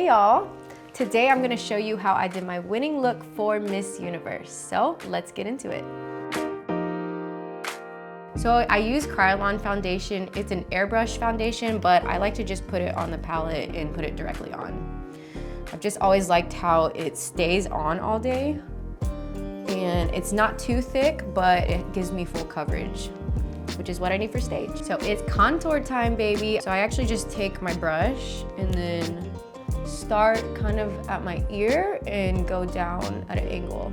Hey y'all! Today I'm gonna show you how I did my winning look for Miss Universe. So let's get into it. So I use Kryolan foundation. It's an airbrush foundation, but I like to just put it on the palette and put it directly on. I've just always liked how it stays on all day. And it's not too thick, but it gives me full coverage, which is what I need for stage. So it's contour time, baby. So I actually just take my brush and then start kind of at my ear and go down at an angle.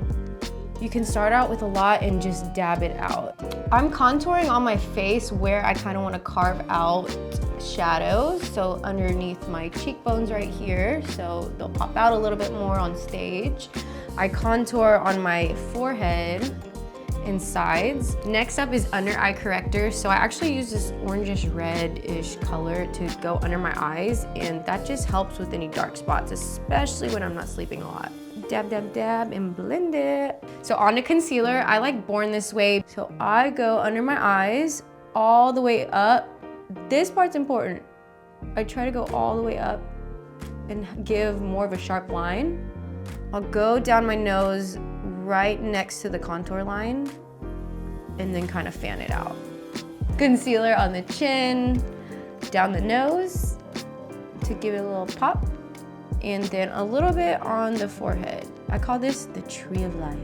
You can start out with a lot and just dab it out. I'm contouring on my face where I kind of want to carve out shadows. So underneath my cheekbones right here, so they'll pop out a little bit more on stage. I contour on my forehead and sides. Next up is under eye corrector. So I actually use this orangish reddish color to go under my eyes, and that just helps with any dark spots, especially when I'm not sleeping a lot. Dab, dab, dab, and blend it. So on to concealer, I like Born This Way. So I go under my eyes, all the way up. This part's important. I try to go all the way up and give more of a sharp line. I'll go down my nose right next to the contour line and then kind of fan it out. Concealer on the chin, down the nose to give it a little pop, and then a little bit on the forehead. I call this the tree of life.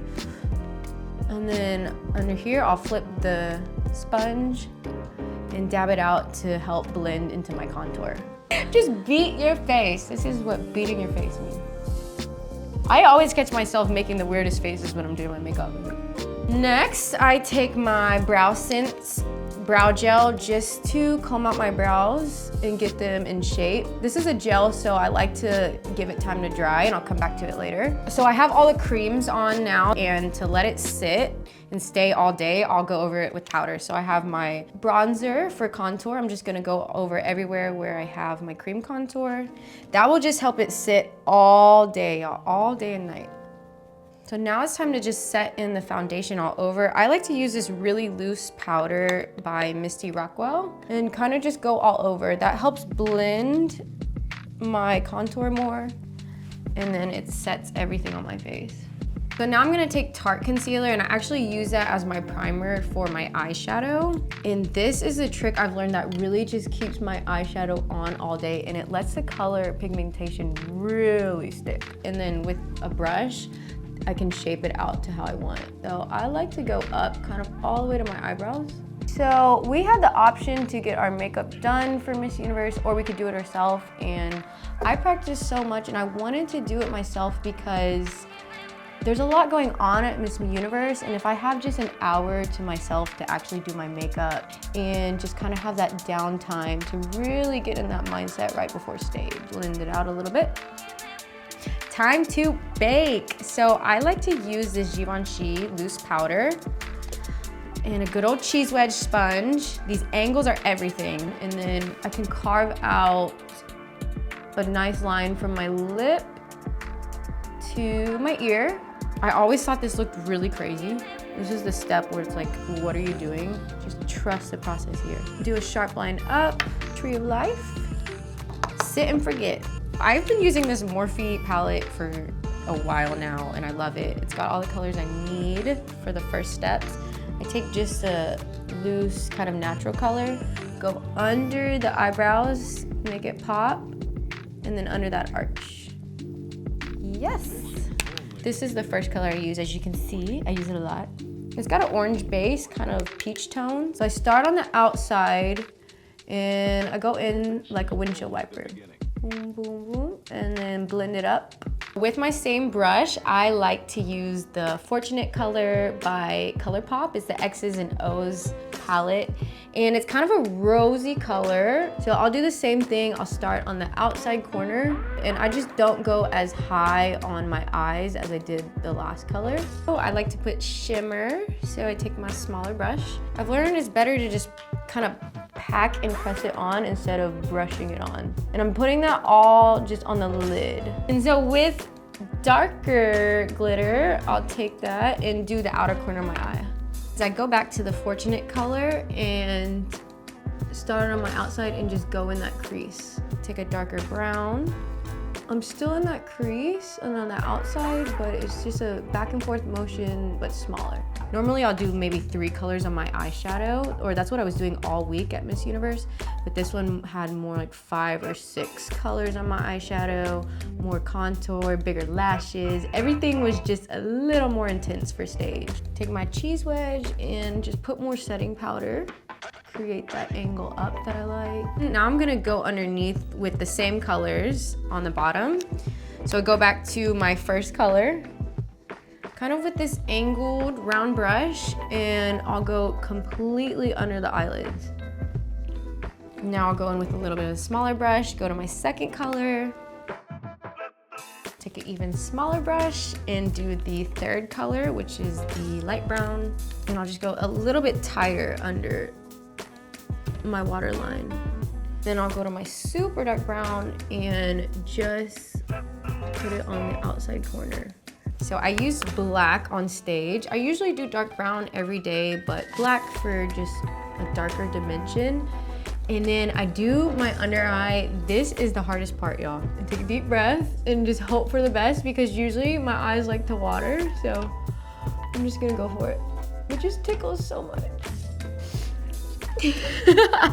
And then under here, I'll flip the sponge and dab it out to help blend into my contour. Just beat your face. This is what beating your face means. I always catch myself making the weirdest faces when I'm doing my makeup. Next, I take my Brow Sense brow gel just to comb out my brows and get them in shape. This is a gel, so I like to give it time to dry, and I'll come back to it later. So I have all the creams on now, and to let it sit and stay all day, I'll go over it with powder. So I have my bronzer for contour. I'm just gonna go over everywhere where I have my cream contour. That will just help it sit all day, all day and night. So now it's time to just set in the foundation all over. I like to use this really loose powder by Misty Rockwell and kind of just go all over. That helps blend my contour more, and then it sets everything on my face. So now I'm gonna take Tarte concealer, and I actually use that as my primer for my eyeshadow. And this is a trick I've learned that really just keeps my eyeshadow on all day, and it lets the color pigmentation really stick. And then with a brush, I can shape it out to how I want it. So I like to go up kind of all the way to my eyebrows. So we had the option to get our makeup done for Miss Universe, or we could do it ourselves. And I practiced so much, and I wanted to do it myself because there's a lot going on at Miss Universe, and if I have just an hour to myself to actually do my makeup and just kind of have that downtime to really get in that mindset right before stage. Blend it out a little bit. Time to bake. So I like to use this Givenchy loose powder and a good old cheese wedge sponge. These angles are everything. And then I can carve out a nice line from my lip to my ear. I always thought this looked really crazy. This is the step where it's like, what are you doing? Just trust the process here. Do a sharp line up, tree of life, sit and forget. I've been using this Morphe palette for a while now, and I love it. It's got all the colors I need for the first steps. I take just a loose kind of natural color, go under the eyebrows, make it pop, and then under that arch. Yes! This is the first color I use. As you can see, I use it a lot. It's got an orange base, kind of peach tone. So I start on the outside, and I go in like a windshield wiper. Boom, boom, boom, and then blend it up. With my same brush, I like to use the Fortunate color by ColourPop. It's the X's and O's palette, and it's kind of a rosy color. So I'll do the same thing. I'll start on the outside corner, and I just don't go as high on my eyes as I did the last color. So I like to put shimmer, so I take my smaller brush. I've learned it's better to just kind of pack and press it on instead of brushing it on. And I'm putting that all just on the lid. And so with darker glitter, I'll take that and do the outer corner of my eye. So I go back to the Fortunate color and start on my outside and just go in that crease. Take a darker brown I'm still in that crease and on the outside, but it's just a back and forth motion, but smaller. Normally I'll do maybe 3 colors on my eyeshadow, or that's what I was doing all week at Miss Universe, but this one had more like 5 or 6 colors on my eyeshadow, more contour, bigger lashes. Everything was just a little more intense for stage. Take my cheese wedge and just put more setting powder. Create that angle up that I like. Now I'm gonna go underneath with the same colors on the bottom. So I go back to my first color, kind of with this angled round brush, and I'll go completely under the eyelids. Now I'll go in with a little bit of a smaller brush, go to my second color, take an even smaller brush and do the third color, which is the light brown. And I'll just go a little bit tighter under my waterline. Then I'll go to my super dark brown and just put it on the outside corner. So I use black on stage. I usually do dark brown every day, but black for just a darker dimension. And then I do my under eye. This is the hardest part, y'all. And take a deep breath and just hope for the best, because usually my eyes like to water. So I'm just gonna go for it. It just tickles so much.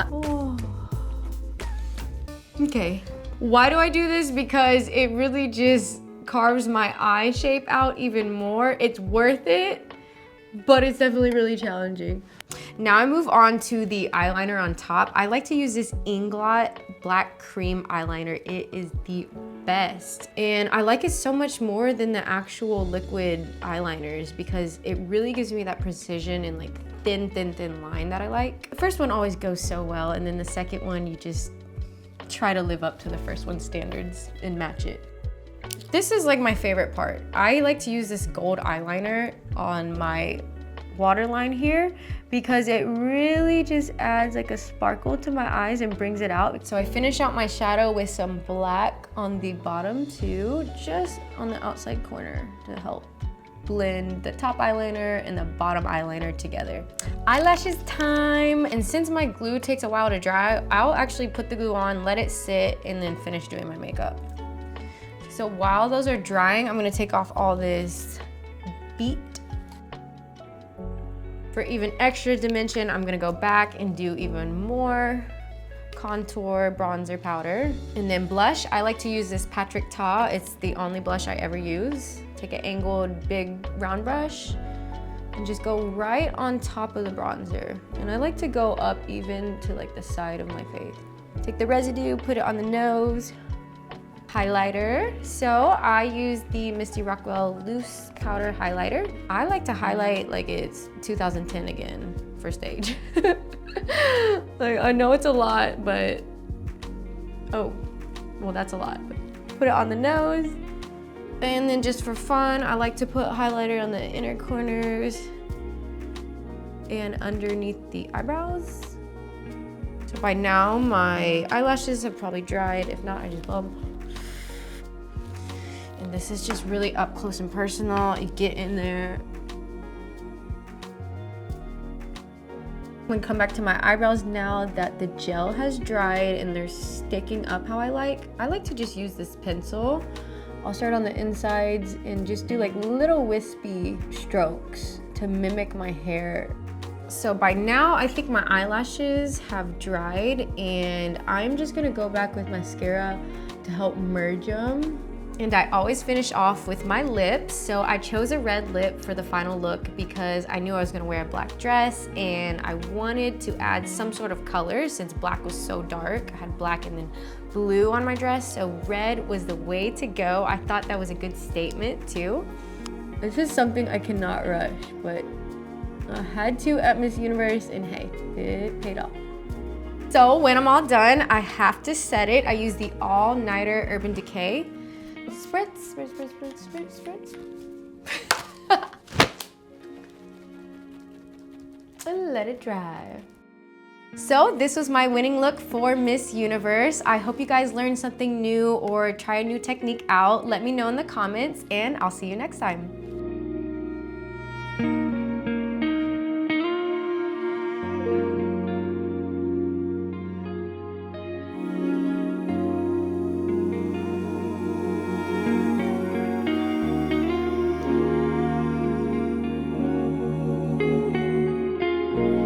Oh. Okay, why do I do this? Because it really just carves my eye shape out even more. It's worth it, but it's definitely really challenging. Now I move on to the eyeliner on top. I like to use this Inglot Black Cream eyeliner. It is the best. And I like it so much more than the actual liquid eyeliners because it really gives me that precision and like thin line that I like. The first one always goes so well, and then the second one, you just try to live up to the first one's standards and match it. This is like my favorite part. I like to use this gold eyeliner on my waterline here because it really just adds like a sparkle to my eyes and brings it out. So I finish out my shadow with some black on the bottom too, just on the outside corner to help blend the top eyeliner and the bottom eyeliner together. Eyelashes time. And since my glue takes a while to dry, I'll actually put the glue on, let it sit, and then finish doing my makeup. So while those are drying, I'm gonna take off all this beat. For even extra dimension, I'm gonna go back and do even more contour bronzer powder. And then blush, I like to use this Patrick Ta. It's the only blush I ever use. Take an angled big round brush and just go right on top of the bronzer. And I like to go up even to like the side of my face. Take the residue, put it on the nose. Highlighter. So I use the Misty Rockwell loose powder highlighter. I like to highlight like it's 2010 again for stage. Like I know it's a lot, but oh, well that's a lot. Put it on the nose. And then just for fun, I like to put highlighter on the inner corners and underneath the eyebrows. So by now my eyelashes have probably dried. If not, I just blow them. And this is just really up close and personal. You get in there. I'm gonna come back to my eyebrows now that the gel has dried and they're sticking up how I like. I like to just use this pencil. I'll start on the insides and just do like little wispy strokes to mimic my hair. So by now, I think my eyelashes have dried and I'm just gonna go back with mascara to help merge them. And I always finish off with my lips. So I chose a red lip for the final look because I knew I was gonna wear a black dress and I wanted to add some sort of color since black was so dark. I had black and then blue on my dress, so red was the way to go. I thought that was a good statement too. This is something I cannot rush, but I had to at Miss Universe, and hey, it paid off. So when I'm all done, I have to set it. I use the All Nighter Urban Decay. Spritz, spritz, spritz, spritz, spritz, spritz. And let it dry. So this was my winning look for Miss Universe. I hope you guys learned something new or try a new technique out. Let me know in the comments and I'll see you next time.